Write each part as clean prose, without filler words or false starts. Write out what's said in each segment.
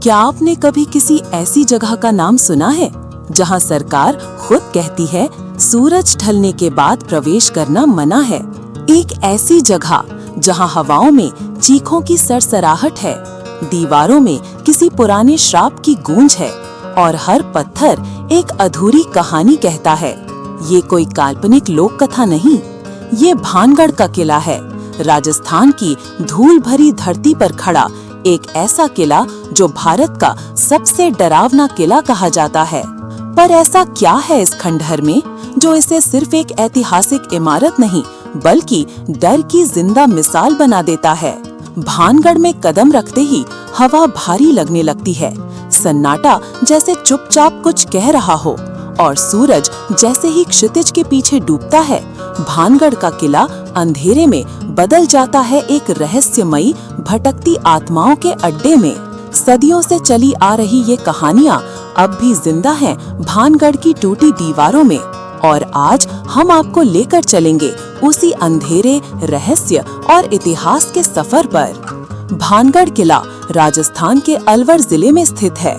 क्या आपने कभी किसी ऐसी जगह का नाम सुना है जहां सरकार खुद कहती है सूरज ढलने के बाद प्रवेश करना मना है? एक ऐसी जगह जहां हवाओं में चीखों की सरसराहट है, दीवारों में किसी पुराने श्राप की गूंज है और हर पत्थर एक अधूरी कहानी कहता है। ये कोई काल्पनिक लोक कथा नहीं, ये भानगढ़ का किला है। राजस्थान की धूल भरी धरती पर खड़ा एक ऐसा किला जो भारत का सबसे डरावना किला कहा जाता है। पर ऐसा क्या है इस खंडहर में जो इसे सिर्फ एक ऐतिहासिक इमारत नहीं बल्कि डर की जिंदा मिसाल बना देता है? भानगढ़ में कदम रखते ही हवा भारी लगने लगती है, सन्नाटा जैसे चुपचाप कुछ कह रहा हो और सूरज जैसे ही क्षितिज के पीछे डूबता है, भानगढ़ का किला अंधेरे में बदल जाता है एक रहस्यमयी भटकती आत्माओं के अड्डे में। सदियों से चली आ रही ये कहानियाँ अब भी जिंदा हैं भानगढ़ की टूटी दीवारों में, और आज हम आपको लेकर चलेंगे उसी अंधेरे, रहस्य और इतिहास के सफर पर। भानगढ़ किला राजस्थान के अलवर जिले में स्थित है।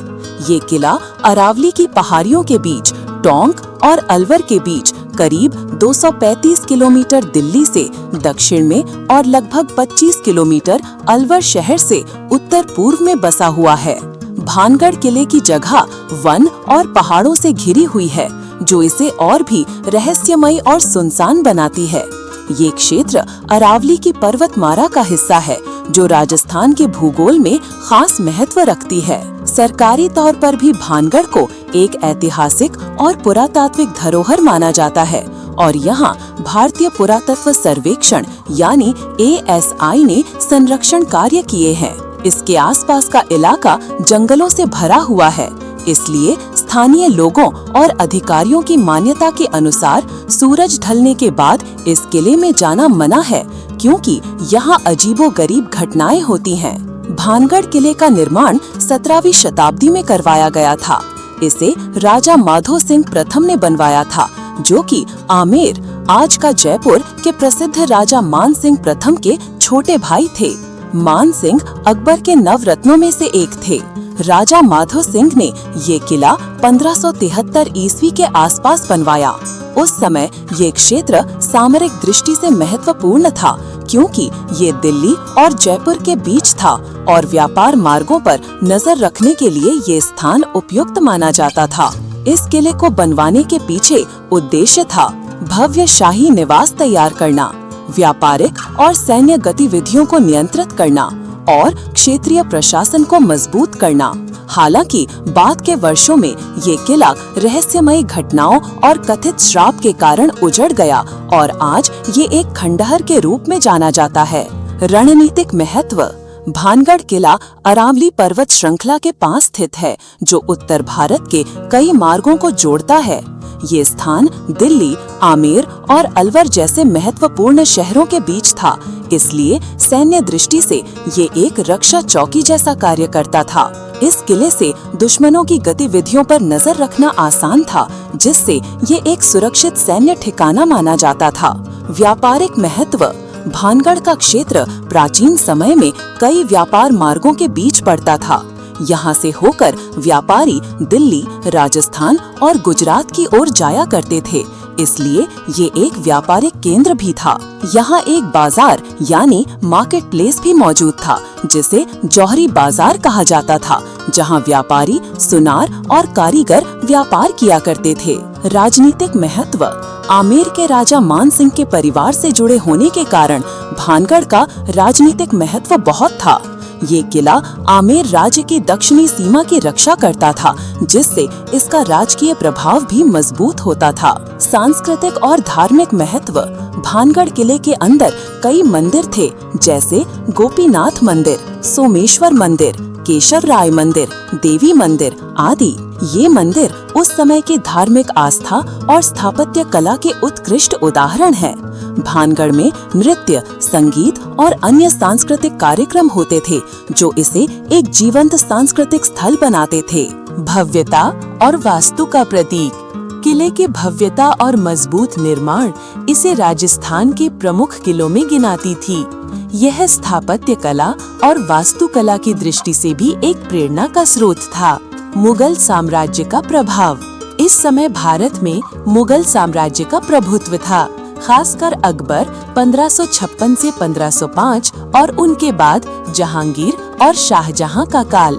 ये किला अरावली की पहाड़ियों के बीच, टोंक और अलवर के बीच करीब 235 किलोमीटर दिल्ली से दक्षिण में और लगभग 25 किलोमीटर अलवर शहर से उत्तर पूर्व में बसा हुआ है। भानगढ़ किले की जगह वन और पहाड़ों से घिरी हुई है, जो इसे और भी रहस्यमयी और सुनसान बनाती है। ये क्षेत्र अरावली की पर्वतमाला का हिस्सा है, जो राजस्थान के भूगोल में खास महत्व रखती है। सरकारी तौर पर भी भानगढ़ को एक ऐतिहासिक और पुरातात्विक धरोहर माना जाता है और यहाँ भारतीय पुरातत्व सर्वेक्षण यानी ASI ने संरक्षण कार्य किए हैं। इसके आसपास का इलाका जंगलों से भरा हुआ है, इसलिए स्थानीय लोगों और अधिकारियों की मान्यता के अनुसार सूरज ढलने के बाद इस किले में जाना मना है, क्योंकि यहाँ अजीबोगरीब घटनाएं होती हैं। भानगढ़ किले का निर्माण 17वीं शताब्दी में करवाया गया था। इसे राजा माधो सिंह प्रथम ने बनवाया था, जो कि आमेर, आज का जयपुर के प्रसिद्ध राजा मान सिंह प्रथम के छोटे भाई थे। मान सिंह अकबर के नवरत्नों में से एक थे। राजा माधो सिंह ने ये किला 1573 ईस्वी के आसपास बनवाया। उस समय ये क्षेत्र सामरिक दृष्टि से महत्वपूर्ण था, क्योंकि ये दिल्ली और जयपुर के बीच था और व्यापार मार्गों पर नजर रखने के लिए ये स्थान उपयुक्त माना जाता था। इस किले को बनवाने के पीछे उद्देश्य था भव्य शाही निवास तैयार करना, व्यापारिक और सैन्य गतिविधियों को नियंत्रित करना और क्षेत्रीय प्रशासन को मजबूत करना। हालांकि बाद के वर्षों में ये किला रहस्यमयी घटनाओं और कथित श्राप के कारण उजड़ गया और आज ये एक खंडहर के रूप में जाना जाता है। रणनीतिक महत्व: भानगढ़ किला अरावली पर्वत श्रृंखला के पास स्थित है, जो उत्तर भारत के कई मार्गों को जोड़ता है। ये स्थान दिल्ली, आमेर और अलवर जैसे महत्वपूर्ण शहरों के बीच था, इसलिए सैन्य दृष्टि से ये एक रक्षा चौकी जैसा कार्य करता था। इस किले से दुश्मनों की गतिविधियों पर नजर रखना आसान था, जिससे ये एक सुरक्षित सैन्य ठिकाना माना जाता था। व्यापारिक महत्व: भानगढ़ का क्षेत्र प्राचीन समय में कई व्यापार मार्गों के बीच पड़ता था। यहाँ से होकर व्यापारी दिल्ली, राजस्थान और गुजरात की ओर जाया करते थे, इसलिए ये एक व्यापारिक केंद्र भी था। यहाँ एक बाजार यानी मार्केट प्लेस भी मौजूद था, जिसे जौहरी बाजार कहा जाता था, जहाँ व्यापारी, सुनार और कारीगर व्यापार किया करते थे। राजनीतिक महत्व: आमेर के राजा मान सिंह के परिवार से जुड़े होने के कारण भानगढ़ का राजनीतिक महत्व बहुत था। ये किला आमेर राज्य की दक्षिणी सीमा की रक्षा करता था, जिससे इसका राजकीय प्रभाव भी मजबूत होता था। सांस्कृतिक और धार्मिक महत्व: भानगढ़ किले के अंदर कई मंदिर थे, जैसे गोपीनाथ मंदिर, सोमेश्वर मंदिर, केशव राय मंदिर, देवी मंदिर आदि। ये मंदिर उस समय की धार्मिक आस्था और स्थापत्य कला के उत्कृष्ट उदाहरण हैं। भानगढ़ में नृत्य, संगीत और अन्य सांस्कृतिक कार्यक्रम होते थे, जो इसे एक जीवंत सांस्कृतिक स्थल बनाते थे। भव्यता और वास्तु का प्रतीक: किले की भव्यता और मजबूत निर्माण इसे राजस्थान के प्रमुख किलों में गिनाती थी। यह स्थापत्य कला और वास्तुकला की दृष्टि से भी एक प्रेरणा का स्रोत था। मुगल साम्राज्य का प्रभाव। इस समय भारत में मुगल साम्राज्य का प्रभुत्व था, खासकर अकबर 1556 से 1505 और उनके बाद जहांगीर और शाहजहां का काल।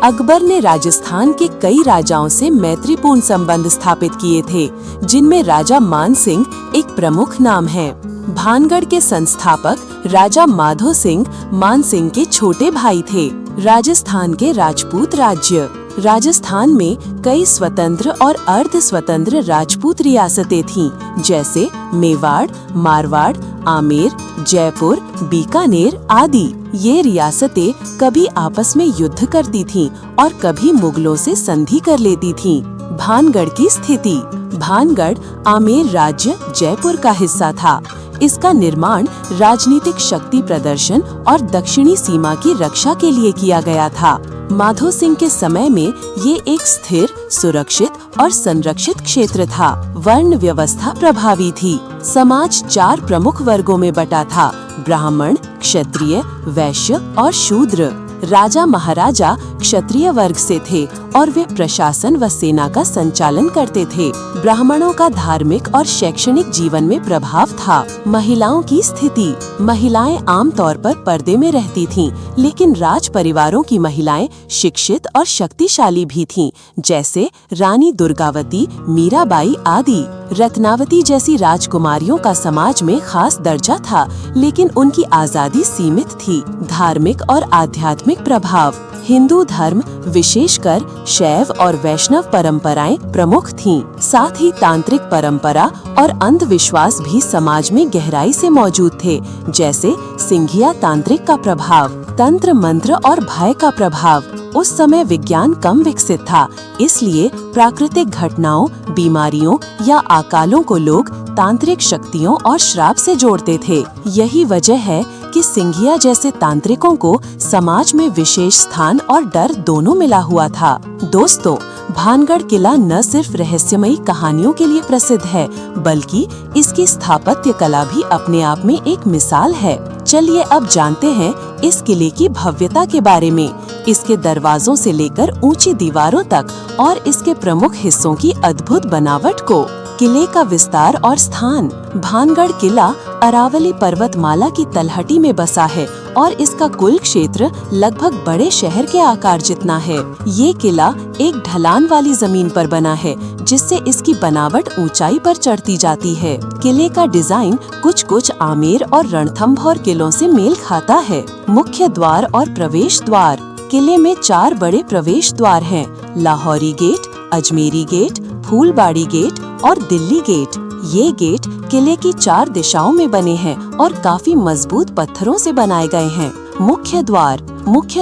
अकबर ने राजस्थान के कई राजाओं से मैत्रीपूर्ण संबंध स्थापित किए थे, जिनमें राजा मान सिंह एक प्रमुख नाम है। भानगढ़ के संस्थापक राजा माधो सिंह मान सिंह के छोटे भाई थे। राजस्थान के राजपूत राज्य। राजस्थान में कई स्वतंत्र और अर्ध स्वतंत्र राजपूत रियासतें थीं, जैसे मेवाड़, मारवाड़, आमेर, जयपुर, बीकानेर आदि। ये रियासतें कभी आपस में युद्ध करती थीं और कभी मुगलों से संधि कर लेती थीं। भानगढ़ की स्थिति। भानगढ़ आमेर राज्य जयपुर का हिस्सा था। इसका निर्माण राजनीतिक शक्ति प्रदर्शन और दक्षिणी सीमा की रक्षा के लिए किया गया था। माधो सिंह के समय में ये एक स्थिर, सुरक्षित और संरक्षित क्षेत्र था। वर्ण व्यवस्था प्रभावी थी। समाज 4 प्रमुख वर्गों में बटा था: ब्राह्मण, क्षत्रिय, वैश्य और शूद्र। राजा महाराजा क्षत्रिय वर्ग से थे और वे प्रशासन व सेना का संचालन करते थे। ब्राह्मणों का धार्मिक और शैक्षणिक जीवन में प्रभाव था। महिलाओं की स्थिति। महिलाएं आमतौर पर पर्दे में रहती थीं, लेकिन राज परिवारों की महिलाएं शिक्षित और शक्तिशाली भी थीं, जैसे रानी दुर्गावती, मीराबाई आदि। रत्नावती जैसी राजकुमारियों का समाज में खास दर्जा था, लेकिन उनकी आजादी सीमित थी। धार्मिक और आध्यात्मिक प्रभाव। हिंदू धर्म, विशेषकर शैव और वैष्णव परंपराएं प्रमुख थीं। साथ ही तांत्रिक परंपरा और अंधविश्वास भी समाज में गहराई से मौजूद थे, जैसे सिंघिया तांत्रिक का प्रभाव। तंत्र मंत्र और भय का प्रभाव। उस समय विज्ञान कम विकसित था, इसलिए प्राकृतिक घटनाओं, बीमारियों या अकालों को लोग तांत्रिक शक्तियों और श्राप से जोड़ते थे। यही वजह है कि सिंघिया जैसे तांत्रिकों को समाज में विशेष स्थान और डर दोनों मिला हुआ था। दोस्तों, भानगढ़ किला न सिर्फ रहस्यमयी कहानियों के लिए प्रसिद्ध है, बल्कि इसकी स्थापत्य कला भी अपने आप में एक मिसाल है। चलिए अब जानते हैं इस किले की भव्यता के बारे में, इसके दरवाजों से लेकर ऊंची दीवारों तक और इसके प्रमुख हिस्सों की अद्भुत बनावट को। किले का विस्तार और स्थान। भानगढ़ किला अरावली पर्वतमाला की तलहटी में बसा है और इसका कुल क्षेत्र लगभग बड़े शहर के आकार जितना है। ये किला एक ढलान वाली जमीन पर बना है, जिससे इसकी बनावट ऊंचाई पर चढ़ती जाती है। किले का डिजाइन कुछ आमेर और रणथंभौर किलों से मेल खाता है। मुख्य द्वार और प्रवेश द्वार। किले में 4 बड़े प्रवेश द्वार हैं: Lahori gate, Ajmeri gate, Phulbari gate और दिल्ली गेट। ये गेट किले की 4 दिशाओं में बने हैं और काफी मजबूत पत्थरों से बनाए गए हैं। मुख्य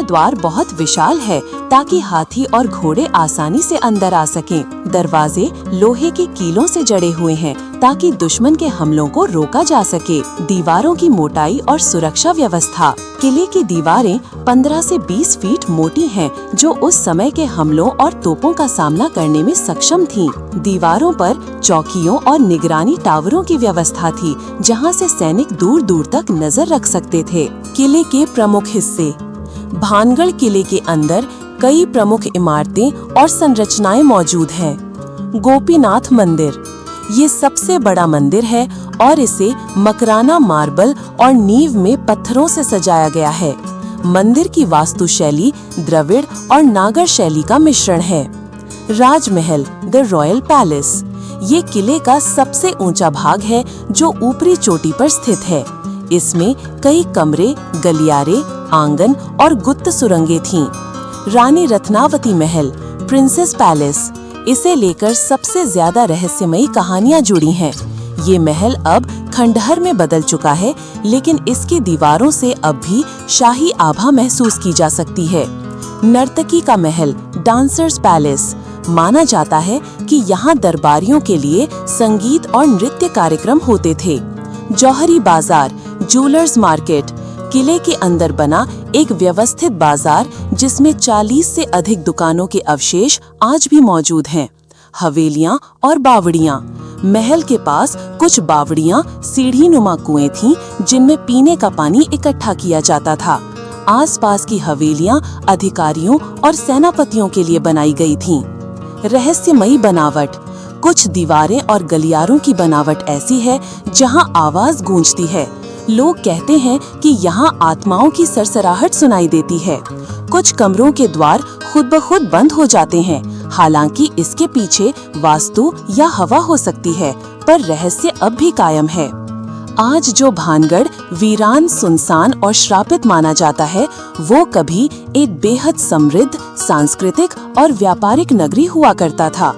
द्वार बहुत विशाल है, ताकि हाथी और घोड़े आसानी से अंदर आ सकें। दरवाजे लोहे के कीलों से जड़े हुए हैं, ताकि दुश्मन के हमलों को रोका जा सके। दीवारों की मोटाई और सुरक्षा व्यवस्था। किले की दीवारें 15 से 20 फीट मोटी हैं, जो उस समय के हमलों और तोपों का सामना करने में सक्षम थीं। दीवारों पर चौकियों और निगरानी टावरों की व्यवस्था थी, जहां से सैनिक दूर दूर तक नजर रख सकते थे। किले के प्रमुख हिस्से। भानगढ़ किले के अंदर कई प्रमुख इमारतें और संरचनाएं मौजूद हैं। गोपीनाथ मंदिर, ये सबसे बड़ा मंदिर है और इसे मकराना मार्बल और नींव में पत्थरों से सजाया गया है। मंदिर की वास्तुशैली द्रविड़ और नागर शैली का मिश्रण है। राजमहल, द रॉयल पैलेस, ये किले का सबसे ऊंचा भाग है, जो ऊपरी चोटी पर स्थित है। इसमें कई कमरे, गलियारे, आंगन और गुप्त सुरंगें थीं। रानी रत्नावती महल, प्रिंसेस पैलेस, इसे लेकर सबसे ज्यादा रहस्यमयी कहानियां जुड़ी हैं। ये महल अब खंडहर में बदल चुका है, लेकिन इसकी दीवारों से अब भी शाही आभा महसूस की जा सकती है। नर्तकी का महल, डांसर्स पैलेस, माना जाता है कि यहाँ दरबारियों के लिए संगीत और नृत्य कार्यक्रम होते थे। जौहरी बाजार, ज्वेलर्स मार्केट, किले के अंदर बना एक व्यवस्थित बाजार, जिसमें 40 से अधिक दुकानों के अवशेष आज भी मौजूद हैं। हवेलियां और बावड़ियां। महल के पास कुछ बावड़ियां सीढ़ी नुमा कुएं थीं, जिनमें पीने का पानी इकट्ठा किया जाता था। आसपास की हवेलियां अधिकारियों और सेनापतियों के लिए बनाई गई थीं। रहस्यमयी बनावट। कुछ दीवारें और गलियारों की बनावट ऐसी है जहां आवाज गूंजती है। लोग कहते हैं कि यहाँ आत्माओं की सरसराहट सुनाई देती है। कुछ कमरों के द्वार खुद ब खुद बंद हो जाते हैं। हालांकि इसके पीछे वास्तु या हवा हो सकती है, पर रहस्य अब भी कायम है। आज जो भानगढ़ वीरान, सुनसान और श्रापित माना जाता है, वो कभी एक बेहद समृद्ध, सांस्कृतिक और व्यापारिक नगरी हुआ करता था।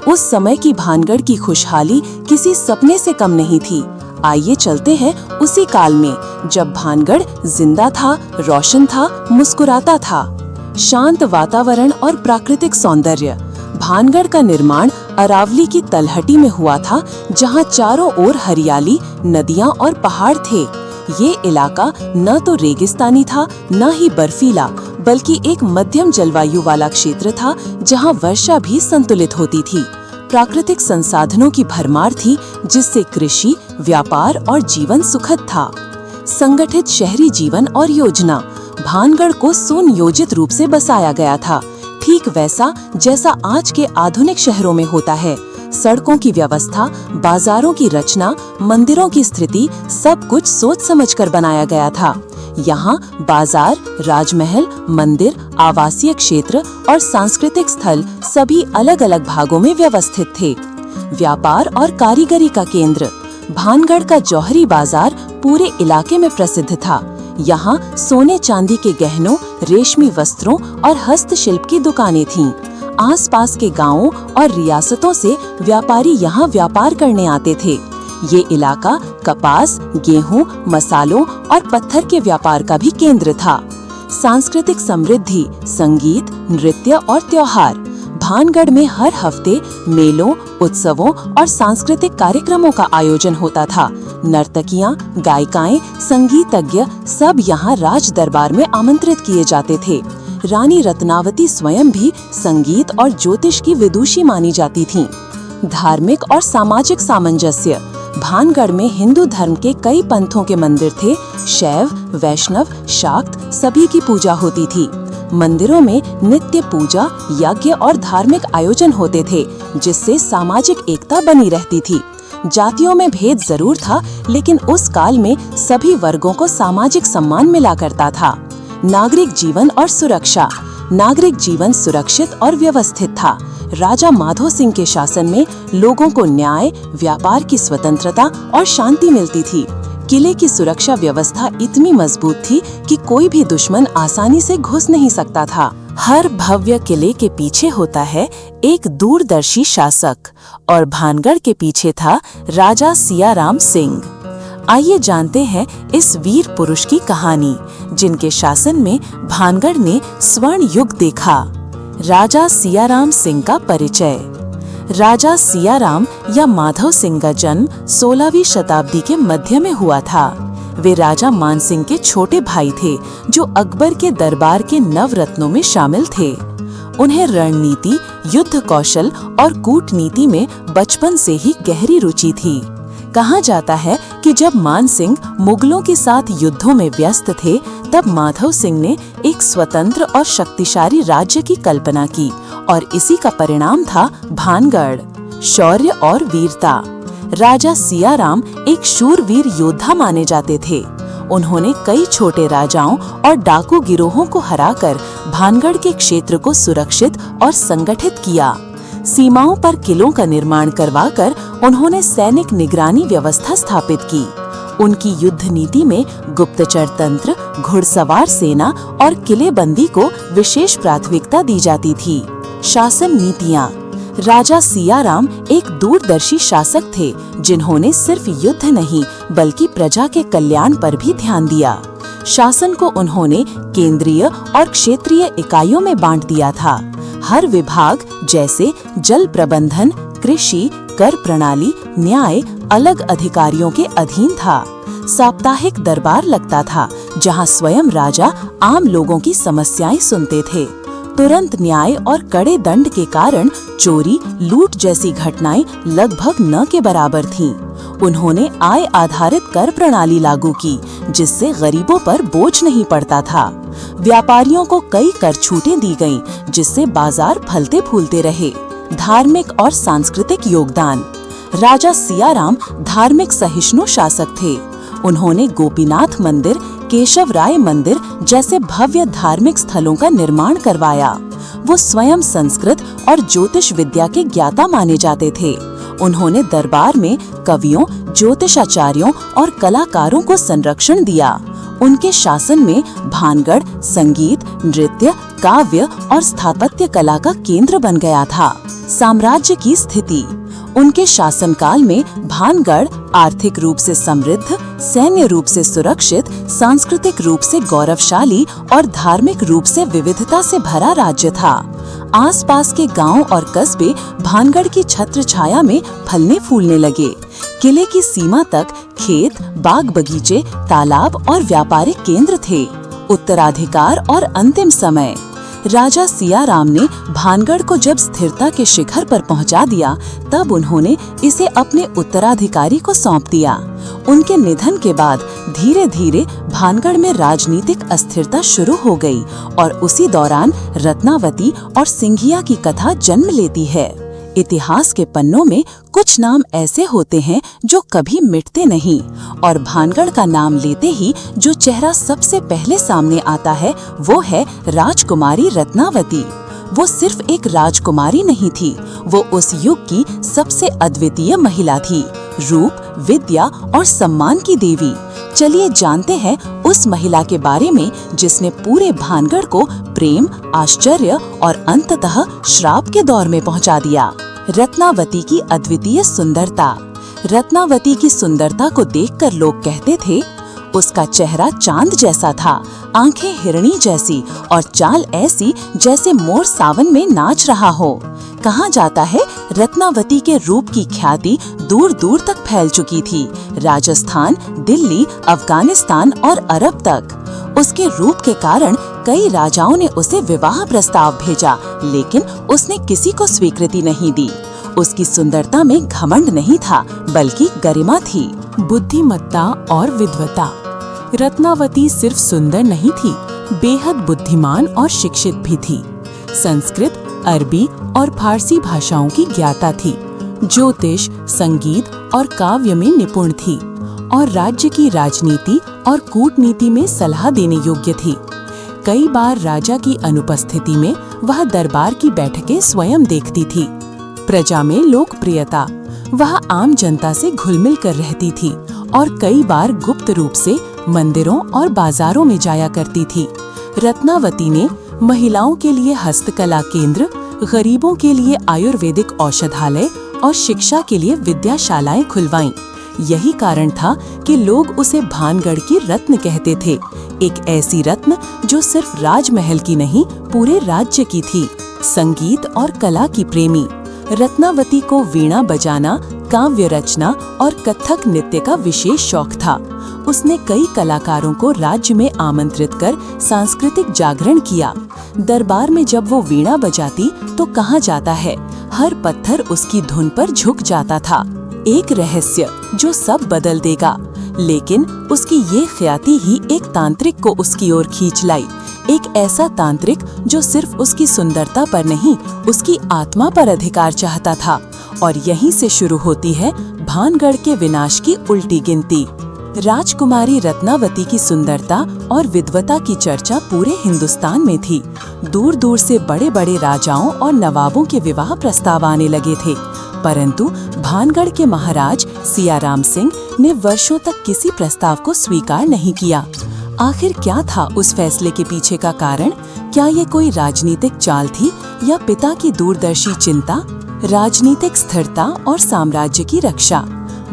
उस समय की भानगढ़ की खुशहाली किसी सपने से कम नहीं थी। आइए चलते हैं उसी काल में, जब भानगढ़ जिंदा था, रोशन था, मुस्कुराता था। शांत वातावरण और प्राकृतिक सौंदर्य। भानगढ़ का निर्माण अरावली की तलहटी में हुआ था, जहां चारों ओर हरियाली, नदियां और पहाड़ थे। ये इलाका न तो रेगिस्तानी था, न ही बर्फीला, बल्कि एक मध्यम जलवायु वाला क्षेत्र था, जहां वर्षा भी संतुलित होती थी। प्राकृतिक संसाधनों की भरमार थी, जिससे कृषि, व्यापार और जीवन सुखद था। संगठित शहरी जीवन और योजना। भानगढ़ को सुनियोजित रूप से बसाया गया था, ठीक वैसा जैसा आज के आधुनिक शहरों में होता है। सड़कों की व्यवस्था, बाजारों की रचना, मंदिरों की स्थिति, सब कुछ सोच समझकर बनाया गया था। यहाँ बाजार, राजमहल, मंदिर, आवासीय क्षेत्र और सांस्कृतिक स्थल सभी अलग अलग भागों में व्यवस्थित थे। व्यापार और कारीगरी का केंद्र। भानगढ़ का जौहरी बाजार पूरे इलाके में प्रसिद्ध था। यहाँ सोने चांदी के गहनों, रेशमी वस्त्रों और हस्तशिल्प की दुकानें थीं। आसपास के गांवों और रियासतों से व्यापारी यहाँ व्यापार करने आते थे। ये इलाका कपास, गेहूं, मसालों और पत्थर के व्यापार का भी केंद्र था। सांस्कृतिक समृद्धि, संगीत, नृत्य और त्योहार। भानगढ़ में हर हफ्ते मेलों, उत्सवों और सांस्कृतिक कार्यक्रमों का आयोजन होता था। नर्तकियां, गायिकाएं, संगीतज्ञ सब यहाँ राज दरबार में आमंत्रित किए जाते थे। रानी रत्नावती स्वयं भी संगीत और ज्योतिष की विदुषी मानी जाती थीं। धार्मिक और सामाजिक सामंजस्य। भानगढ़ में हिंदू धर्म के कई पंथों के मंदिर थे। शैव, वैष्णव, शाक्त सभी की पूजा होती थी। मंदिरों में नित्य पूजा, यज्ञ और धार्मिक आयोजन होते थे, जिससे सामाजिक एकता बनी रहती थी। जातियों में भेद जरूर था, लेकिन उस काल में सभी वर्गों को सामाजिक सम्मान मिला करता था। नागरिक जीवन और सुरक्षा। नागरिक जीवन सुरक्षित और व्यवस्थित था। राजा माधो सिंह के शासन में लोगों को न्याय, व्यापार की स्वतंत्रता और शांति मिलती थी। किले की सुरक्षा व्यवस्था इतनी मजबूत थी कि कोई भी दुश्मन आसानी से घुस नहीं सकता था। हर भव्य किले के पीछे होता है एक दूरदर्शी शासक, और भानगढ़ के पीछे था राजा सियाराम सिंह। आइए जानते हैं इस वीर पुरुष की कहानी, जिनके शासन में भानगढ़ ने स्वर्ण युग देखा। राजा सियाराम सिंह का परिचय। राजा सियाराम या माधव सिंह का जन्म 16वीं शताब्दी के मध्य में हुआ था। वे राजा मानसिंह के छोटे भाई थे, जो अकबर के दरबार के नवरत्नों में शामिल थे। उन्हें रणनीति, युद्ध कौशल और कूटनीति में बचपन से ही गहरी रुचि थी। कहा जाता है कि जब मानसिंह मुगलों के साथ युद्धों में व्यस्त थे, तब माधव सिंह ने एक स्वतंत्र और शक्तिशाली राज्य की कल्पना की, और इसी का परिणाम था भानगढ़। शौर्य और वीरता। राजा सियाराम एक शूरवीर योद्धा माने जाते थे। उन्होंने कई छोटे राजाओं और डाकू गिरोहों को हराकर भानगढ़ के क्षेत्र को सुरक्षित और संगठित किया। सीमाओं पर किलों का निर्माण करवाकर उन्होंने सैनिक निगरानी व्यवस्था स्थापित की। उनकी युद्ध नीति में गुप्तचर तंत्र, घुड़सवार सेना और किलेबंदी को विशेष प्राथमिकता दी जाती थी। शासन नीतियाँ। राजा सियाराम एक दूरदर्शी शासक थे, जिन्होंने सिर्फ युद्ध नहीं बल्कि प्रजा के कल्याण पर भी ध्यान दिया। शासन को उन्होंने केंद्रीय और क्षेत्रीय इकाइयों में बांट दिया था। हर विभाग जैसे जल प्रबंधन, कृषि, कर प्रणाली, न्याय अलग अधिकारियों के अधीन था। साप्ताहिक दरबार लगता था, जहां स्वयं राजा आम लोगों की समस्याएं सुनते थे। तुरंत न्याय और कड़े दंड के कारण चोरी, लूट जैसी घटनाएं लगभग न के बराबर थीं। उन्होंने आय आधारित कर प्रणाली लागू की, जिससे गरीबों पर बोझ नहीं पड़ता था। व्यापारियों को कई कर छूटें दी गईं, जिससे बाजार फलते फूलते रहे। धार्मिक और सांस्कृतिक योगदान। राजा सियाराम धार्मिक सहिष्णु शासक थे। उन्होंने गोपीनाथ मंदिर, केशव राय मंदिर जैसे भव्य धार्मिक स्थलों का निर्माण करवाया। वो स्वयं संस्कृत और ज्योतिष विद्या के ज्ञाता माने जाते थे। उन्होंने दरबार में कवियों, ज्योतिषाचार्यों और कलाकारों को संरक्षण दिया। उनके शासन में भानगढ़ संगीत, नृत्य, काव्य और स्थापत्य कला का केंद्र बन गया था। साम्राज्य की स्थिति। उनके शासनकाल में भानगढ़ आर्थिक रूप से समृद्ध, सैन्य रूप से सुरक्षित, सांस्कृतिक रूप से गौरवशाली और धार्मिक रूप से विविधता से भरा राज्य था। आसपास के गांव और कस्बे भानगढ़ की छत्र छाया में फलने फूलने लगे। किले की सीमा तक खेत, बाग बगीचे, तालाब और व्यापारिक केंद्र थे। उत्तराधिकार और अंतिम समय। राजा सियाराम ने भानगढ़ को जब स्थिरता के शिखर पर पहुंचा दिया, तब उन्होंने इसे अपने उत्तराधिकारी को सौंप दिया। उनके निधन के बाद धीरे धीरे भानगढ़ में राजनीतिक अस्थिरता शुरू हो गई और उसी दौरान रत्नावती और सिंघिया की कथा जन्म लेती है। इतिहास के पन्नों में कुछ नाम ऐसे होते हैं जो कभी मिटते नहीं, और भानगढ़ का नाम लेते ही जो चेहरा सबसे पहले सामने आता है वो है राजकुमारी रत्नावती। वो सिर्फ एक राजकुमारी नहीं थी, वो उस युग की सबसे अद्वितीय महिला थी, रूप, विद्या और सम्मान की देवी। चलिए जानते हैं उस महिला के बारे में जिसने पूरे भानगढ़ को प्रेम, आश्चर्य और अंततः श्राप के दौर में पहुंचा दिया। रत्नावती की अद्वितीय सुंदरता। रत्नावती की सुंदरता को देखकर लोग कहते थे, उसका चेहरा चांद जैसा था, आंखें हिरणी जैसी और चाल ऐसी जैसे मोर सावन में नाच रहा हो। कहा जाता है रत्नावती के रूप की ख्याति दूर दूर तक फैल चुकी थी, राजस्थान, दिल्ली, अफगानिस्तान और अरब तक। उसके रूप के कारण कई राजाओं ने उसे विवाह प्रस्ताव भेजा, लेकिन उसने किसी को स्वीकृति नहीं दी। उसकी सुंदरता में घमंड नहीं था, बल्कि गरिमा थी। बुद्धिमत्ता और विद्वता। रत्नावती सिर्फ सुंदर नहीं थी, बेहद बुद्धिमान और शिक्षित भी थी। संस्कृत, अरबी और फारसी भाषाओं की ज्ञाता थी, ज्योतिष, संगीत और काव्य में निपुण थी और राज्य की राजनीति और कूटनीति में सलाह देने योग्य थी। कई बार राजा की अनुपस्थिति में वह दरबार की बैठकें स्वयं देखती थी। प्रजा में लोकप्रियता। वह आम जनता से घुल-मिल कर रहती थी और कई बार गुप्त रूप से मंदिरों और बाजारों में जाया करती थी। रत्नावती ने महिलाओं के लिए हस्तकला केंद्र, गरीबों के लिए आयुर्वेदिक औषधालय और शिक्षा के लिए विद्याशालाएं खुलवाईं। यही कारण था कि लोग उसे भानगढ़ की रत्न कहते थे, एक ऐसी रत्न जो सिर्फ राजमहल की नहीं, पूरे राज्य की थी। संगीत और कला की प्रेमी। रत्नावती को वीणा बजाना, काव्य रचना और कथक नृत्य का विशेष शौक था। उसने कई कलाकारों को राज्य में आमंत्रित कर सांस्कृतिक जागरण किया। दरबार में जब वो वीणा बजाती तो कहा जाता है हर पत्थर उसकी धुन पर झुक जाता था। एक रहस्य जो सब बदल देगा, लेकिन उसकी ये ख्याति ही एक तांत्रिक को उसकी ओर खींच लाई। एक ऐसा तांत्रिक जो सिर्फ उसकी सुंदरता पर नहीं, उसकी आत्मा पर अधिकार चाहता था। और यहीं से शुरू होती है भानगढ़ के विनाश की उल्टी गिनती। राजकुमारी रत्नावती की सुंदरता और विद्वता की चर्चा पूरे हिंदुस्तान में थी। दूर दूर से बड़े बड़े राजाओं और नवाबों के विवाह प्रस्ताव आने लगे थे, परंतु भानगढ़ के महाराज सियाराम सिंह ने वर्षों तक किसी प्रस्ताव को स्वीकार नहीं किया। आखिर क्या था उस फैसले के पीछे का कारण? क्या ये कोई राजनीतिक चाल थी या पिता की दूरदर्शी चिंता? राजनीतिक स्थिरता और साम्राज्य की रक्षा।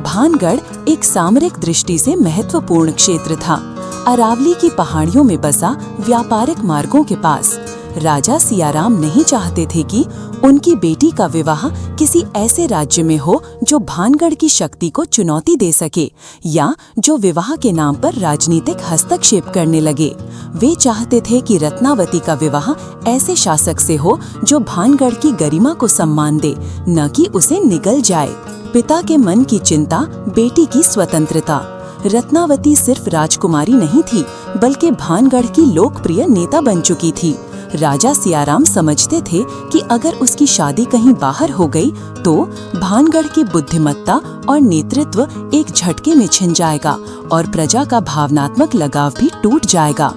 भानगढ़ एक सामरिक दृष्टि से महत्वपूर्ण क्षेत्र था। अरावली की पहाड़ियों में बसा, व्यापारिक मार्गों के पास। राजा सियाराम नहीं चाहते थे कि उनकी बेटी का विवाह किसी ऐसे राज्य में हो जो भानगढ़ की शक्ति को चुनौती दे सके या जो विवाह के नाम पर राजनीतिक हस्तक्षेप करने लगे। वे चाहते थे कि रत्नावती का विवाह ऐसे शासक से हो जो भानगढ़ की गरिमा को सम्मान दे, न कि उसे निगल जाए। पिता के मन की चिंता, बेटी की स्वतंत्रता। रत्नावती सिर्फ राजकुमारी नहीं थी, बल्कि भानगढ़ की लोकप्रिय नेता बन चुकी थी। राजा सियाराम समझते थे कि अगर उसकी शादी कहीं बाहर हो गई तो भानगढ़ की बुद्धिमत्ता और नेतृत्व एक झटके में छिन जाएगा और प्रजा का भावनात्मक लगाव भी टूट जाएगा।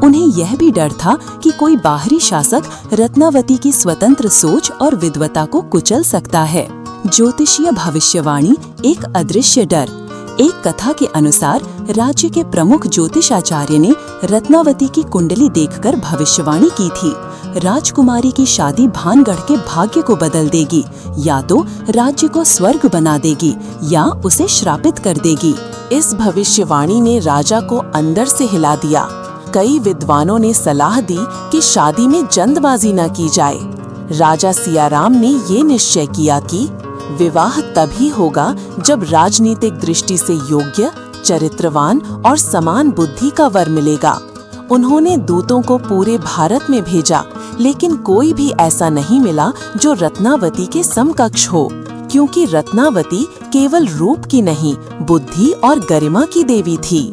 उन्हें यह भी डर था कि कोई बाहरी शासक रत्नावती की स्वतंत्र सोच और विद्वता को कुचल सकता है। ज्योतिषीय भविष्यवाणी एक अदृश्य डर। एक कथा के अनुसार राज्य के प्रमुख ज्योतिषाचार्य ने रत्नावती की कुंडली देखकर भविष्यवाणी की थी, राजकुमारी की शादी भानगढ़ के भाग्य को बदल देगी, या तो राज्य को स्वर्ग बना देगी या उसे श्रापित कर देगी। इस भविष्यवाणी ने राजा को अंदर से हिला दिया। कई विद्वानों ने सलाह दी कि शादी में जल्दबाजी न की जाए। राजा सियाराम ने ये निश्चय किया कि विवाह तभी होगा जब राजनीतिक दृष्टि से योग्य, चरित्रवान और समान बुद्धि का वर मिलेगा। उन्होंने दूतों को पूरे भारत में भेजा, लेकिन कोई भी ऐसा नहीं मिला जो रत्नावती के समकक्ष हो, क्योंकि रत्नावती केवल रूप की नहीं, बुद्धि और गरिमा की देवी थी।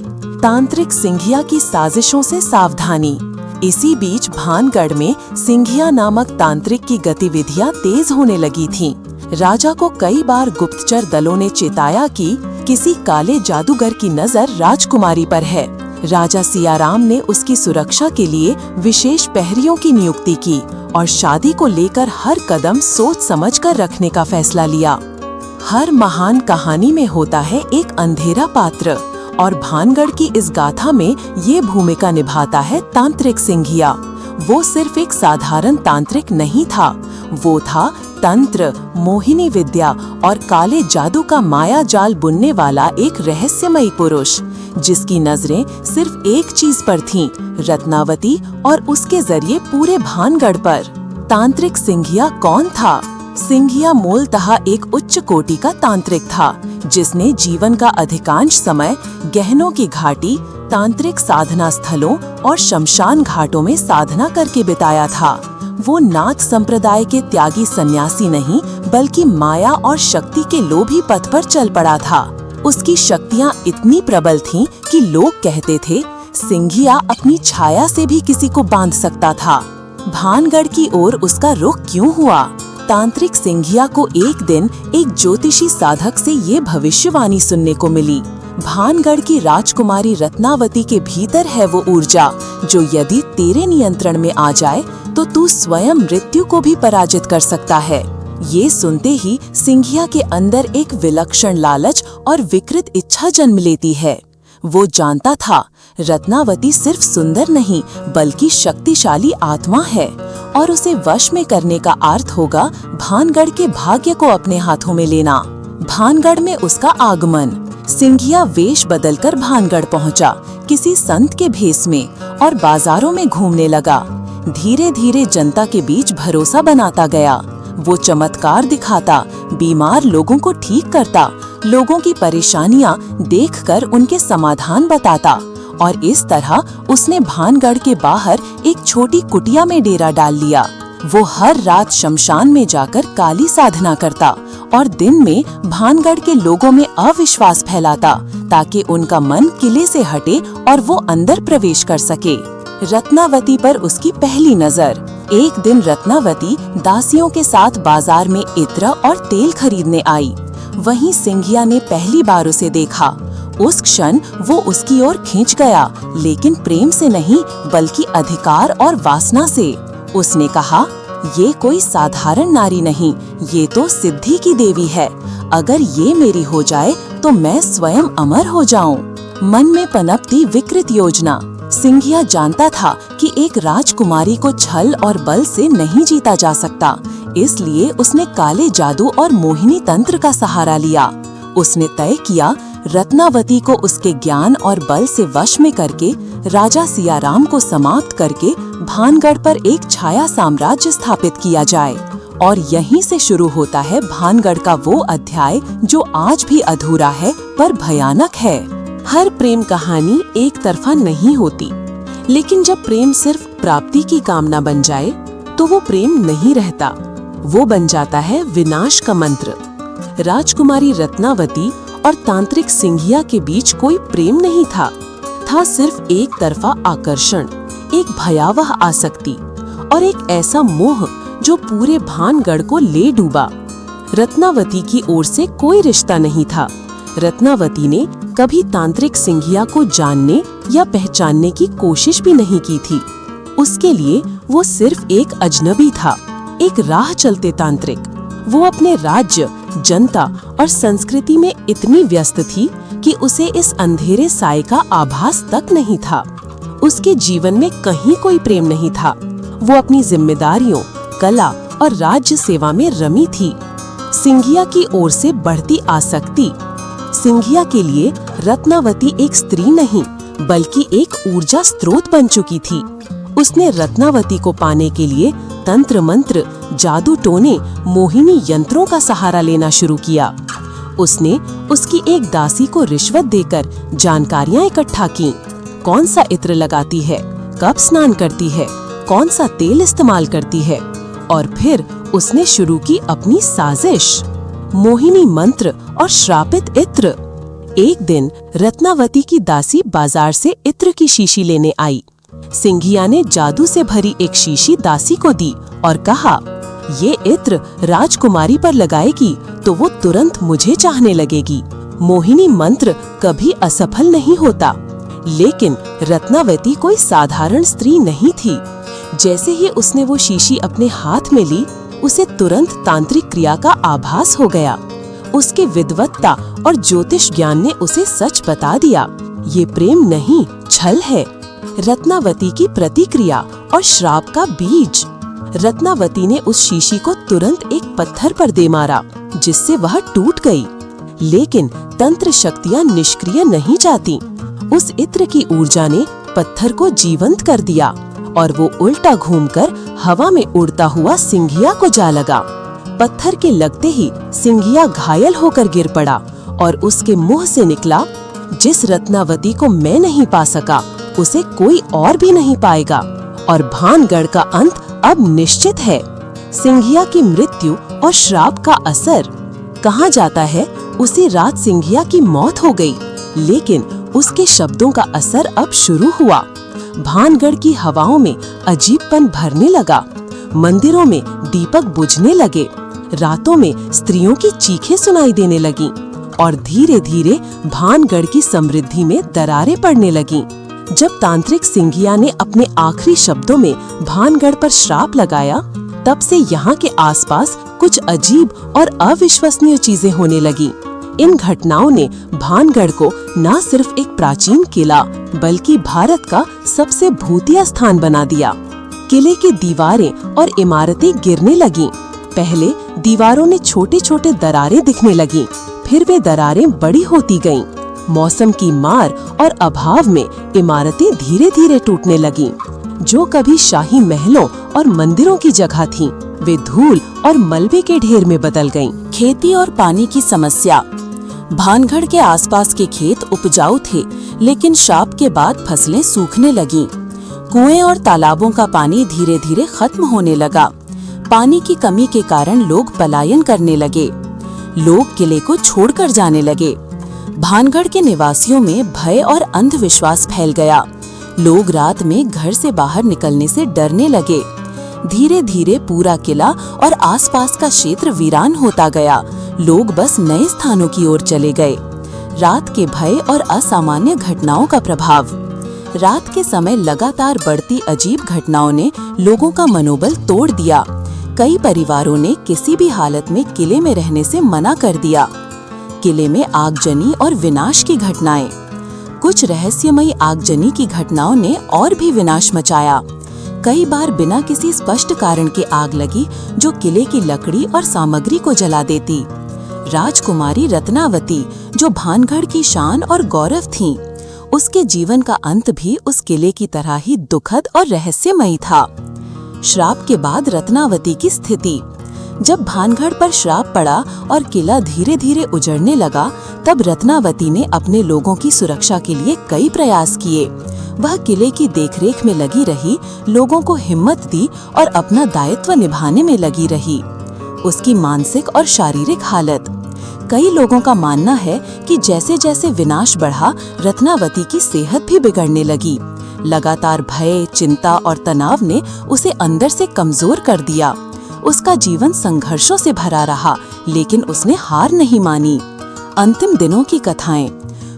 तांत्रिक सिंघिया की साजिशों से सावधानी। इसी बीच भानगढ़ में सिंघिया नामक तांत्रिक की गतिविधियां तेज होने लगी थीं। राजा को कई बार गुप्तचर दलों ने चेताया कि किसी काले जादूगर की नजर राजकुमारी पर है। राजा सियाराम ने उसकी सुरक्षा के लिए विशेष प्रहरियों की नियुक्ति की और शादी को लेकर हर कदम सोच समझकर रखने का फैसला लिया। हर महान कहानी में होता है एक अंधेरा पात्र, और भानगढ़ की इस गाथा में ये भूमिका निभाता है तांत्रिक सिंघिया। वो सिर्फ एक साधारण तांत्रिक नहीं था, वो था तंत्र, मोहिनी विद्या और काले जादू का माया जाल बुनने वाला एक रहस्यमयी पुरुष, जिसकी नजरें सिर्फ एक चीज पर थीं, रत्नावती और उसके जरिए पूरे भानगढ़ पर। तांत्रिक सिंघिया कौन था? सिंघिया मूलतः एक उच्च कोटि का तांत्रिक था, जिसने जीवन का अधिकांश समय गहनों की घाटी, तांत्रिक साधना स्थलों और शमशान घाटों में साधना करके बिताया था। वो नाथ संप्रदाय के त्यागी सन्यासी नहीं, बल्कि माया और शक्ति के लोभी पथ पर चल पड़ा था। उसकी शक्तियाँ इतनी प्रबल थीं कि लोग कहते थे सिंघिया अपनी छाया से भी किसी को बांध सकता था। भानगढ़ की ओर उसका रुख क्यों हुआ? तांत्रिक सिंघिया को एक दिन एक ज्योतिषी साधक से ये भविष्यवाणी सुनने को मिली। भानगढ़ की राजकुमारी रत्नावती के भीतर है वो ऊर्जा जो यदि तेरे नियंत्रण में आ जाए तो तू स्वयं मृत्यु को भी पराजित कर सकता है। ये सुनते ही सिंघिया के अंदर एक विलक्षण लालच और विकृत इच्छा जन्म लेती है। वो जानता था रत्नावती सिर्फ सुंदर नहीं बल्कि शक्तिशाली आत्मा है और उसे वश में करने का अर्थ होगा भानगढ़ के भाग्य को अपने हाथों में लेना। भानगढ़ में उसका आगमन। सिंघिया वेश बदलकर भानगढ़ पहुंचा, किसी संत के भेष में, और बाजारों में घूमने लगा। धीरे धीरे जनता के बीच भरोसा बनाता गया। वो चमत्कार दिखाता, बीमार लोगों को ठीक करता, लोगों की परेशानियां देखकर उनके समाधान बताता, और इस तरह उसने भानगढ़ के बाहर एक छोटी कुटिया में डेरा डाल लिया। वो हर रात शमशान में जाकर काली साधना करता और दिन में भानगढ़ के लोगों में अविश्वास फैलाता ताकि उनका मन किले से हटे और वो अंदर प्रवेश कर सके। रत्नावती पर उसकी पहली नजर। एक दिन रत्नावती दासियों के साथ बाजार में इत्र और तेल खरीदने आई। वहीं सिंघिया ने पहली बार उसे देखा। उस क्षण वो उसकी ओर खींच गया, लेकिन प्रेम से नहीं बल्कि अधिकार और वासना से। उसने कहा, ये कोई साधारण नारी नहीं, ये तो सिद्धि की देवी है। अगर ये मेरी हो जाए तो मैं स्वयं अमर हो जाऊं। मन में पनपती विकृत योजना। सिंघिया जानता था कि एक राजकुमारी को छल और बल से नहीं जीता जा सकता, इसलिए उसने काले जादू और मोहिनी तंत्र का सहारा लिया। उसने तय किया रत्नावती को उसके ज्ञान और बल से वश में करके राजा सियाराम को समाप्त करके भानगढ़ पर एक छाया साम्राज्य स्थापित किया जाए। और यहीं से शुरू होता है भानगढ़ का वो अध्याय जो आज भी अधूरा है पर भयानक है। हर प्रेम कहानी एक तरफा नहीं होती, लेकिन जब प्रेम सिर्फ प्राप्ति की कामना बन जाए तो वो प्रेम नहीं रहता, वो बन जाता है विनाश का मंत्र। राजकुमारी रत्नावती और तांत्रिक सिंघिया के बीच कोई प्रेम नहीं था सिर्फ एक तरफा आकर्षण, एक भयावह आसक्ति और एक ऐसा मोह जो पूरे भानगढ़ को ले डूबा। रत्नावती की ओर से कोई रिश्ता नहीं था। रत्नावती ने कभी तांत्रिक सिंघिया को जानने या पहचानने की कोशिश भी नहीं की थी। उसके लिए वो सिर्फ एक अजनबी था, एक राह चलते तांत्रिक। वो अपने राज्य, जनता और संस्कृति में इतनी व्यस्त थी कि उसे इस अंधेरे साए का आभास तक नहीं था। उसके जीवन में कहीं कोई प्रेम नहीं था। वो अपनी जिम्मेदारियों, कला और राज्य सेवा में रमी थी। सिंघिया की ओर से बढ़ती आसक्ति। सिंघिया के लिए रत्नावती एक स्त्री नहीं बल्कि एक ऊर्जा स्रोत बन चुकी थी। उसने रत्नावती को पाने के लिए तंत्र मंत्र, जादू टोने, मोहिनी यंत्रों का सहारा लेना शुरू किया। उसने उसकी एक दासी को रिश्वत देकर जानकारियां इकट्ठा की। कौन सा इत्र लगाती है, कब स्नान करती है, कौन सा तेल इस्तेमाल करती है, और फिर उसने शुरू की अपनी साजिश। मोहिनी मंत्र और श्रापित इत्र। एक दिन रत्नावती की दासी बाजार से इत्र की शीशी लेने आई। सिंघिया ने जादू से भरी एक शीशी दासी को दी और कहा, ये इत्र राजकुमारी पर लगाएगी तो वो तुरंत मुझे चाहने लगेगी। मोहिनी मंत्र कभी असफल नहीं होता, लेकिन रत्नावती कोई साधारण स्त्री नहीं थी। जैसे ही उसने वो शीशी अपने हाथ में ली, उसे तुरंत तांत्रिक क्रिया का आभास हो गया। उसके विद्वत्ता और ज्योतिष ज्ञान ने उसे सच बता दिया। ये प्रेम नहीं, छल है। रत्नावती की प्रतिक्रिया और श्राप का बीज। रत्नावती ने उस शीशी को तुरंत एक पत्थर पर दे मारा, जिससे वह टूट गई। लेकिन तंत्र शक्तियां निष्क्रिय नहीं जाती। उस इत्र की ऊर्जा ने पत्थर को जीवंत कर दिया और वो उल्टा घूमकर हवा में उड़ता हुआ सिंघिया को जा लगा। पत्थर के लगते ही सिंघिया घायल होकर गिर पड़ा और उसके मुंह से निकला, जिस रत्नावती को मैं नहीं पा सका उसे कोई और भी नहीं पाएगा। और भानगढ़ का अंत अब निश्चित है। सिंघिया की मृत्यु और श्राप का असर। कहा जाता है उसी रात सिंघिया की मौत हो गई, लेकिन उसके शब्दों का असर अब शुरू हुआ। भानगढ़ की हवाओं में अजीबपन भरने लगा। मंदिरों में दीपक बुझने लगे। रातों में स्त्रियों की चीखें सुनाई देने लगीं और धीरे धीरे भानगढ़ की समृद्धि में दरारें पड़ने लगीं। जब तांत्रिक सिंघिया ने अपने आखिरी शब्दों में भानगढ़ पर श्राप लगाया, तब से यहाँ के आसपास कुछ अजीब और अविश्वसनीय चीजें होने लगी। इन घटनाओं ने भानगढ़ को न सिर्फ एक प्राचीन किला बल्कि भारत का सबसे भूतिया स्थान बना दिया। किले की दीवारें और इमारतें गिरने लगीं। पहले दीवारों में छोटे छोटे दरारें दिखने लगीं, फिर वे दरारें बड़ी होती गईं। मौसम की मार और अभाव में इमारतें धीरे धीरे टूटने लगीं। जो कभी शाही महलों और मंदिरों की जगह थीं, वे धूल और मलबे के ढेर में बदल गईं। खेती और पानी की समस्या। भानगढ़ के आसपास के खेत उपजाऊ थे, लेकिन श्राप के बाद फसलें सूखने लगीं। कुएं और तालाबों का पानी धीरे धीरे खत्म होने लगा। पानी की कमी के कारण लोग पलायन करने लगे। लोग किले को छोड़कर जाने लगे। भानगढ़ के निवासियों में भय और अंधविश्वास फैल गया। लोग रात में घर से बाहर निकलने से डरने लगे। धीरे धीरे पूरा किला और आसपास का क्षेत्र वीरान होता गया। लोग बस नए स्थानों की ओर चले गए। रात के भय और असामान्य घटनाओं का प्रभाव। रात के समय लगातार बढ़ती अजीब घटनाओं ने लोगों का मनोबल तोड़ दिया। कई परिवारों ने किसी भी हालत में किले में रहने से मना कर दिया। किले में आगजनी और विनाश की घटनाएं। कुछ रहस्यमयी आगजनी की घटनाओं ने और भी विनाश मचाया। कई बार बिना किसी स्पष्ट कारण के आग लगी, जो किले की लकड़ी और सामग्री को जला देती। राजकुमारी रत्नावती, जो भानगढ़ की शान और गौरव थीं। उसके जीवन का अंत भी उस किले की तरह ही दुखद और रहस्यमयी था। श्राप के बाद रत्नावती की स्थिति। जब भानगढ़ पर श्राप पड़ा और किला धीरे धीरे उजड़ने लगा, तब रत्नावती ने अपने लोगों की सुरक्षा के लिए कई प्रयास किए। वह किले की देखरेख में लगी रही, लोगों को हिम्मत दी और अपना दायित्व निभाने में लगी रही। उसकी मानसिक और शारीरिक हालत। कई लोगों का मानना है कि जैसे जैसे विनाश बढ़ा, रत्नावती की सेहत भी बिगड़ने लगी। लगातार भय, चिंता और तनाव ने उसे अंदर से कमजोर कर दिया। उसका जीवन संघर्षों से भरा रहा, लेकिन उसने हार नहीं मानी। अंतिम दिनों की कथाएं।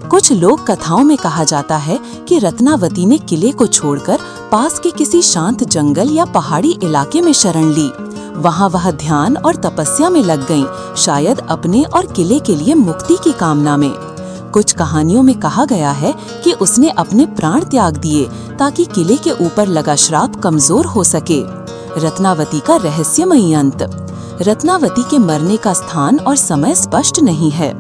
कुछ लोक कथाओं में कहा जाता है कि रत्नावती ने किले को छोड़कर पास के किसी शांत जंगल या पहाड़ी इलाके में शरण ली। वहां वह ध्यान और तपस्या में लग गईं, शायद अपने और किले के लिए मुक्ति की कामना में। कुछ कहानियों में कहा गया है कि उसने अपने प्राण त्याग दिए ताकि किले के ऊपर लगा श्राप कमजोर हो सके। रत्नावती का रहस्यमयी अंत। रत्नावती के मरने का स्थान और समय स्पष्ट नहीं है।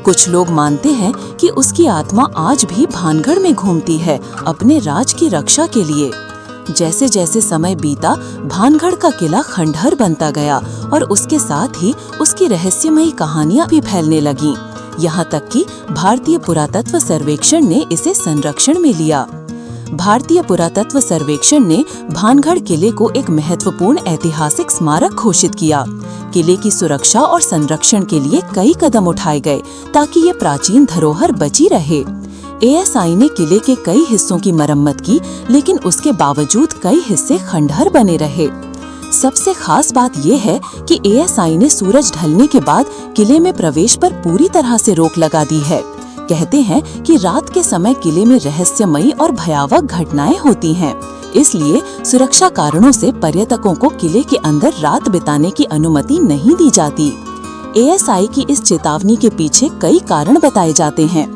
कुछ लोग मानते हैं कि उसकी आत्मा आज भी भानगढ़ में घूमती है, अपने राज की रक्षा के लिए। जैसे जैसे समय बीता, भानगढ़ का किला खंडहर बनता गया और उसके साथ ही उसकी रहस्यमयी कहानियां भी फैलने लगीं। यहाँ तक कि भारतीय पुरातत्व सर्वेक्षण ने इसे संरक्षण में लिया। भारतीय पुरातत्व सर्वेक्षण ने भानगढ़ किले को एक महत्वपूर्ण ऐतिहासिक स्मारक घोषित किया। किले की सुरक्षा और संरक्षण के लिए कई कदम उठाए गए ताकि ये प्राचीन धरोहर बची रहे। एएसआई ने किले के कई हिस्सों की मरम्मत की, लेकिन उसके बावजूद कई हिस्से खंडहर बने रहे। सबसे खास बात यह है कि एएसआई ने सूरज ढलने के बाद किले में प्रवेश पर पूरी तरह से रोक लगा दी है। कहते हैं कि रात के समय किले में रहस्यमयी और भयावह घटनाएं होती हैं, इसलिए सुरक्षा कारणों से पर्यटकों को किले के अंदर रात बिताने की अनुमति नहीं दी जाती। एएसआई की इस चेतावनी के पीछे कई कारण बताए जाते हैं।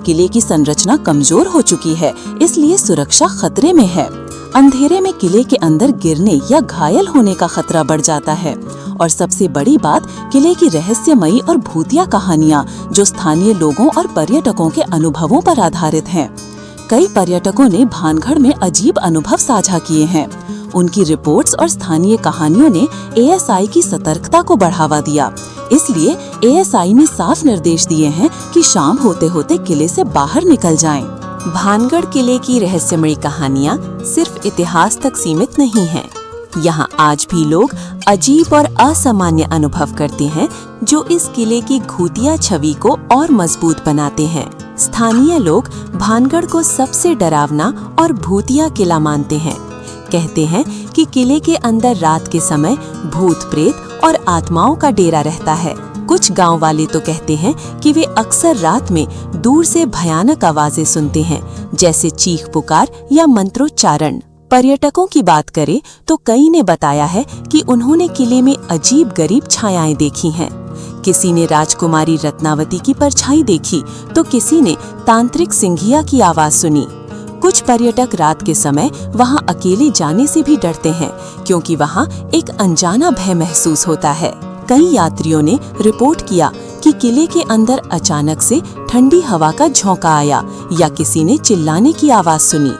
किले की संरचना कमजोर हो चुकी है, इसलिए सुरक्षा खतरे में है। अंधेरे में किले के अंदर गिरने या घायल होने का खतरा बढ़ जाता है। और सबसे बड़ी बात, किले की रहस्यमयी और भूतिया कहानियां जो स्थानीय लोगों और पर्यटकों के अनुभवों पर आधारित हैं। कई पर्यटकों ने भानगढ़ में अजीब अनुभव साझा किए हैं। उनकी रिपोर्ट्स और स्थानीय कहानियों ने एएसआई की सतर्कता को बढ़ावा दिया। इसलिए एएसआई ने साफ निर्देश दिए हैं कि शाम होते होते किले से बाहर निकल जाएं। भानगढ़ किले की रहस्यमयी कहानियां सिर्फ इतिहास तक सीमित नहीं हैं। यहाँ आज भी लोग अजीब और असामान्य अनुभव करते हैं, जो इस किले की भूतिया छवि को और मजबूत बनाते हैं। स्थानीय लोग भानगढ़ को सबसे डरावना और भूतिया किला मानते हैं। कहते हैं कि किले के अंदर रात के समय भूत प्रेत और आत्माओं का डेरा रहता है। कुछ गांव वाले तो कहते हैं कि वे अक्सर रात में दूर से भयानक आवाजें सुनते हैं, जैसे चीख पुकार या मंत्रोच्चारण। पर्यटकों की बात करें तो कई ने बताया है कि उन्होंने किले में अजीब गरीब छायाएं देखी हैं। किसी ने राजकुमारी रत्नावती की परछाई देखी, तो किसी ने तांत्रिक सिंघिया की आवाज सुनी। कुछ पर्यटक रात के समय वहां अकेले जाने से भी डरते हैं, क्योंकि वहां एक अनजाना भय महसूस होता है। कई यात्रियों ने रिपोर्ट किया कि किले के अंदर अचानक से ठंडी हवा का झोंका आया या किसी ने चिल्लाने की आवाज सुनी।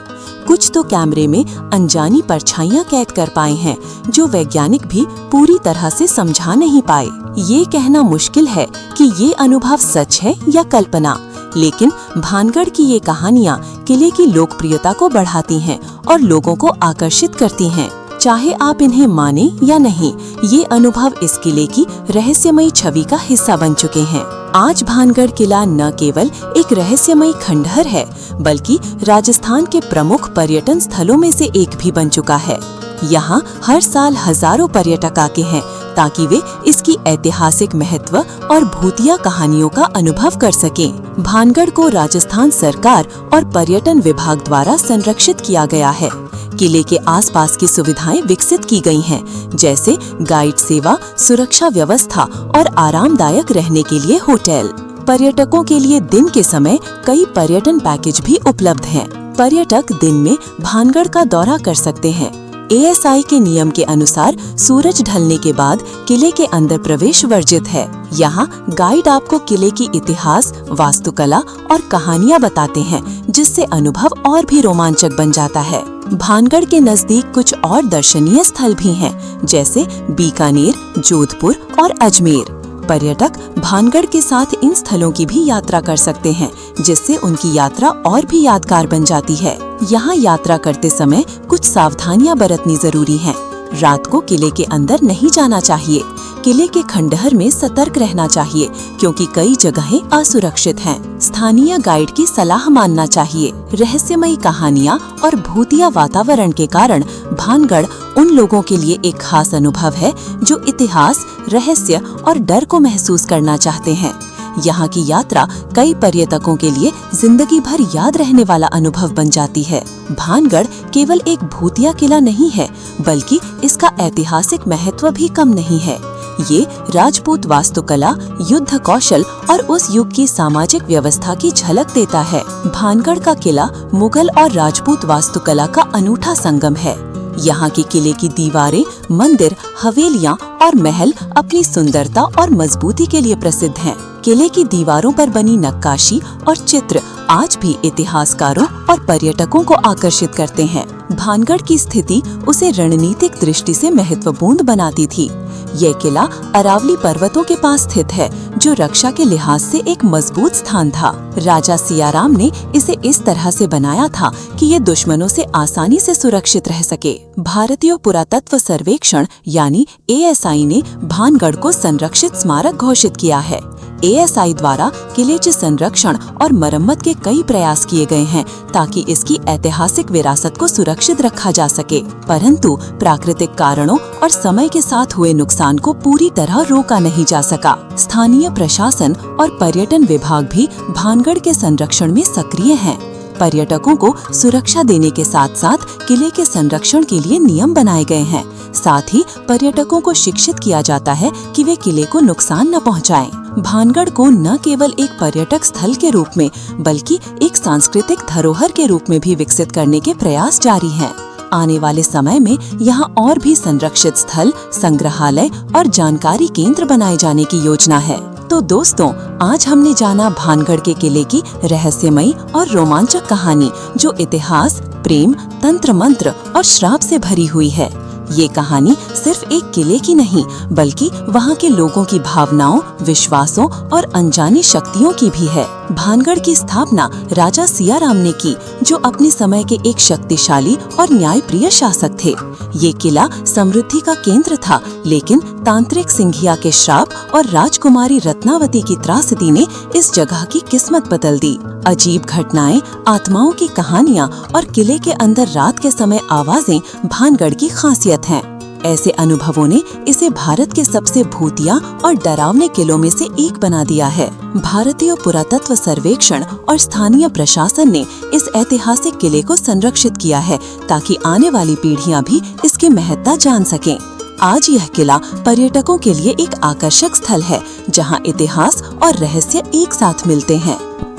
कुछ तो कैमरे में अनजानी परछाइयां कैद कर पाए हैं, जो वैज्ञानिक भी पूरी तरह से समझा नहीं पाए। ये कहना मुश्किल है कि ये अनुभव सच है या कल्पना, लेकिन भानगढ़ की ये कहानियां किले की लोकप्रियता को बढ़ाती हैं और लोगों को आकर्षित करती हैं। चाहे आप इन्हें माने या नहीं, ये अनुभव इस किले की रहस्यमयी छवि का हिस्सा बन चुके हैं। आज भानगढ़ किला न केवल एक रहस्यमयी खंडहर है, बल्कि राजस्थान के प्रमुख पर्यटन स्थलों में से एक भी बन चुका है। यहाँ हर साल हजारों पर्यटक आते हैं ताकि वे इसकी ऐतिहासिक महत्व और भूतिया कहानियों का अनुभव कर सकें। भानगढ़ को राजस्थान सरकार और पर्यटन विभाग द्वारा संरक्षित किया गया है। किले के आसपास की सुविधाएं विकसित की गई हैं, जैसे गाइड सेवा, सुरक्षा व्यवस्था और आरामदायक रहने के लिए होटल। पर्यटकों के लिए दिन के समय कई पर्यटन पैकेज भी उपलब्ध हैं। पर्यटक दिन में भानगढ़ का दौरा कर सकते हैं। एएसआई के नियम के अनुसार सूरज ढलने के बाद किले के अंदर प्रवेश वर्जित है। यहाँ गाइड आपको किले की इतिहास, वास्तुकला और कहानियाँ बताते हैं, जिससे अनुभव और भी रोमांचक बन जाता है। भानगढ़ के नजदीक कुछ और दर्शनीय स्थल भी हैं, जैसे बीकानेर, जोधपुर और अजमेर। पर्यटक भानगढ़ के साथ इन स्थलों की भी यात्रा कर सकते हैं, जिससे उनकी यात्रा और भी यादगार बन जाती है। यहाँ यात्रा करते समय कुछ सावधानियां बरतनी जरूरी हैं। रात को किले के अंदर नहीं जाना चाहिए। किले के खंडहर में सतर्क रहना चाहिए, क्योंकि कई जगहें असुरक्षित हैं। स्थानीय गाइड की सलाह मानना चाहिए। रहस्यमयी कहानियाँ और भूतिया वातावरण के कारण भानगढ़ उन लोगों के लिए एक खास अनुभव है जो इतिहास, रहस्य और डर को महसूस करना चाहते हैं। यहाँ की यात्रा कई पर्यटकों के लिए जिंदगी भर याद रहने वाला अनुभव बन जाती है। भानगढ़ केवल एक भूतिया किला नहीं है, बल्कि इसका ऐतिहासिक महत्व भी कम नहीं है। ये राजपूत वास्तुकला, युद्ध कौशल और उस युग की सामाजिक व्यवस्था की झलक देता है। भानगढ़ का किला मुगल और राजपूत वास्तुकला का अनूठा संगम है। यहाँ के किले की दीवारें, मंदिर, हवेलियाँ और महल अपनी सुंदरता और मजबूती के लिए प्रसिद्ध हैं। किले की दीवारों पर बनी नक्काशी और चित्र आज भी इतिहासकारों और पर्यटकों को आकर्षित करते हैं। भानगढ़ की स्थिति उसे रणनीतिक दृष्टि से महत्वपूर्ण बनाती थी। यह किला अरावली पर्वतों के पास स्थित है, जो रक्षा के लिहाज से एक मजबूत स्थान था। राजा सियाराम ने इसे इस तरह से बनाया था कि ये दुश्मनों से आसानी से सुरक्षित रह सके। भारतीय पुरातत्व सर्वेक्षण यानी एएसआई ने भानगढ़ को संरक्षित स्मारक घोषित किया है। एएसआई द्वारा किले के संरक्षण और मरम्मत के कई प्रयास किए गए हैं, ताकि इसकी ऐतिहासिक विरासत को सुरक्षित रखा जा सके। परंतु प्राकृतिक कारणों और समय के साथ हुए नुकसान को पूरी तरह रोका नहीं जा सका। स्थानीय प्रशासन और पर्यटन विभाग भी भानगढ़ के संरक्षण में सक्रिय हैं। पर्यटकों को सुरक्षा देने के साथ साथ किले के संरक्षण के लिए नियम बनाए गए हैं। साथ ही पर्यटकों को शिक्षित किया जाता है कि वे किले को नुकसान न पहुंचाएं। भानगढ़ को न केवल एक पर्यटक स्थल के रूप में, बल्कि एक सांस्कृतिक धरोहर के रूप में भी विकसित करने के प्रयास जारी हैं। आने वाले समय में यहाँ और भी संरक्षित स्थल, संग्रहालय और जानकारी केंद्र बनाए जाने की योजना है। तो दोस्तों, आज हमने जाना भानगढ़ के किले की रहस्यमयी और रोमांचक कहानी, जो इतिहास, प्रेम, तंत्र मंत्र और श्राप से भरी हुई है। ये कहानी सिर्फ एक किले की नहीं, बल्कि वहाँ के लोगों की भावनाओं, विश्वासों और अनजानी शक्तियों की भी है। भानगढ़ की स्थापना राजा सियाराम ने की, जो अपने समय के एक शक्तिशाली और न्यायप्रिय शासक थे। ये किला समृद्धि का केंद्र था, लेकिन तांत्रिक सिंघिया के श्राप और राजकुमारी रत्नावती की त्रासदी ने इस जगह की किस्मत बदल दी। अजीब घटनाएं, आत्माओं की कहानियां और किले के अंदर रात के समय आवाजें भानगढ़ की खासियत हैं। ऐसे अनुभवों ने इसे भारत के सबसे भूतिया और डरावने किलों में से एक बना दिया है। भारतीय पुरातत्व सर्वेक्षण और स्थानीय प्रशासन ने इस ऐतिहासिक किले को संरक्षित किया है, ताकि आने वाली पीढ़ियां भी इसकी महत्ता जान सकें। आज यह किला पर्यटकों के लिए एक आकर्षक स्थल है, जहां इतिहास और रहस्य एक साथ मिलते हैं।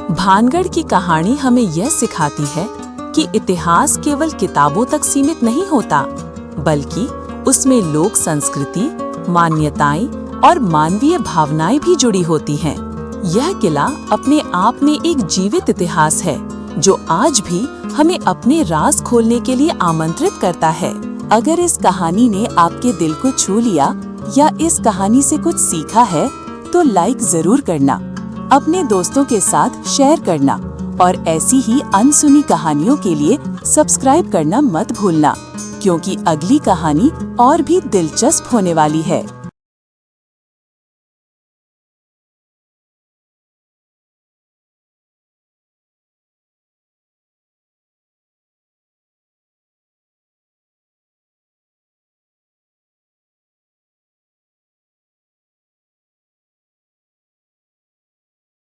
भानगढ़ की कहानी हमें यह सिखाती है कि इतिहास केवल किताबों तक सीमित नहीं होता, बल्कि उसमें लोक संस्कृति, मान्यताएं और मानवीय भावनाएं भी जुड़ी होती हैं। यह किला अपने आप में एक जीवित इतिहास है, जो आज भी हमें अपने राज खोलने के लिए आमंत्रित करता है। अगर इस कहानी ने आपके दिल को छू लिया या इस कहानी से कुछ सीखा है, तो लाइक जरूर करना, अपने दोस्तों के साथ शेयर करना और ऐसी ही अनसुनी कहानियों के लिए सब्सक्राइब करना मत भूलना, क्योंकि अगली कहानी और भी दिलचस्प होने वाली है।